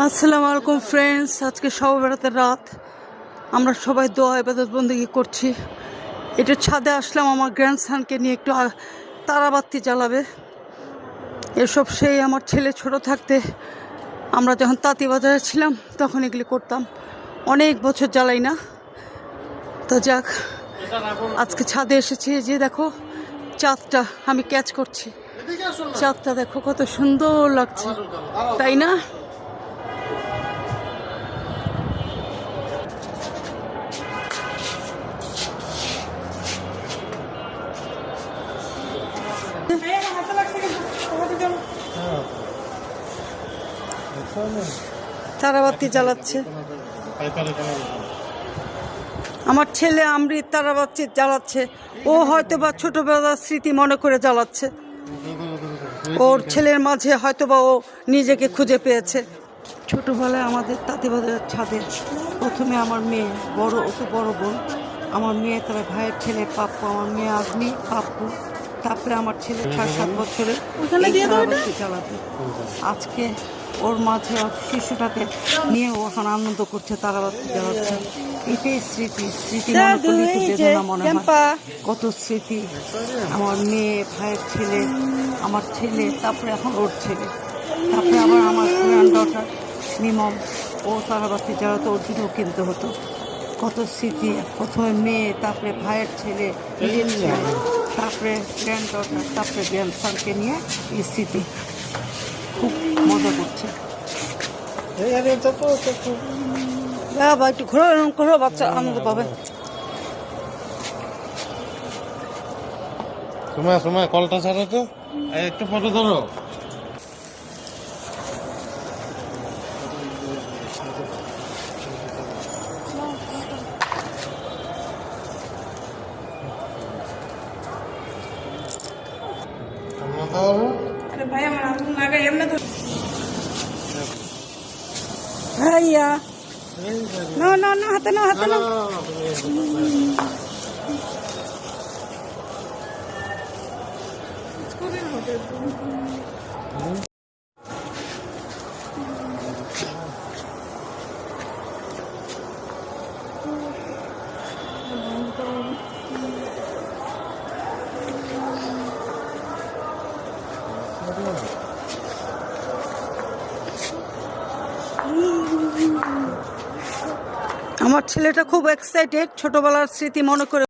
আসসালামু আলাইকুম ফ্রেন্ডস, আজকে শবে বরাতের রাত। আমরা সবাই দোয়া ইবাদত বন্দেগী করছি। একটু ছাদে আসলাম আমার গ্র্যান্ডসানকে নিয়ে, একটু তারাবাতি জ্বালাবে। এসব সেই আমার ছেলে ছোট থাকতে আমরা যখন তাঁতি বাজারে ছিলাম তখন এগুলি করতাম। অনেক বছর জ্বালাই না, তো যাক আজকে ছাদে এসেছি। যে দেখো চাঁদটা আমি ক্যাচ করছি, চাঁদটা দেখো কত সুন্দর লাগছে, তাই না? তারাবাতি জ্বালাচ্ছে আমার ছেলে, অমৃত তারাবাতি জ্বালাচ্ছে। ও হয়তো বা ছোটবেলার স্মৃতি মনে করে জ্বালাচ্ছে। ওর ছেলের মাঝে হয়তো বা ও নিজেকে খুঁজে পেয়েছে। ছোটবেলায় আমাদের তাঁতিবাজারের ছাদে প্রথমে আমার মেয়ে, ওকে বড় বোন, আমার মেয়ে, তার ভাইয়ের ছেলে পাপ্পু, আমার মেয়ে আজমি, পাপ্পু, তারপরে আমার ছেলে 6-7 বছরে তারাবাতি জ্বালাতে। আজকে ওর মাঝে শিশুটাকে নিয়ে ও এখন আনন্দ করছে, তারাবাতি জ্বালাচ্ছে। এটাই স্মৃতি মনে করলে একটু বেদনা মনে হয়। কত স্মৃতি, আমার মেয়ে, ভাইয়ের ছেলে, আমার ছেলে, তারপরে এখন ওর ছেলে, তারপরে আবার আমার গ্র্যান্ড ডটার নিমম, ও তারাবাতি জ্বালাতো, ওর জন্যও কিনতে হতো। কত স্মৃতি, প্রথমে মেয়ে, তারপরে ভাইয়ের ছেলে, নিজের ছেলে, তারপরে গ্র্যান্ড ডটার, তারপরে গ্র্যান্ডসানকে নিয়ে এই স্মৃতি। খুব মজা করছে। বাবা একটু ঘোরো, এরকম করো, বাচ্চা আনন্দ পাবে। সময় কলটা ছাড়ো তো, একটু ফটো ধরো। ভাইয়া না না না, হাতে না, হাতে না। আমার ছেলেটা খুব এক্সাইটেড, ছোটবেলার স্মৃতি মনে করে।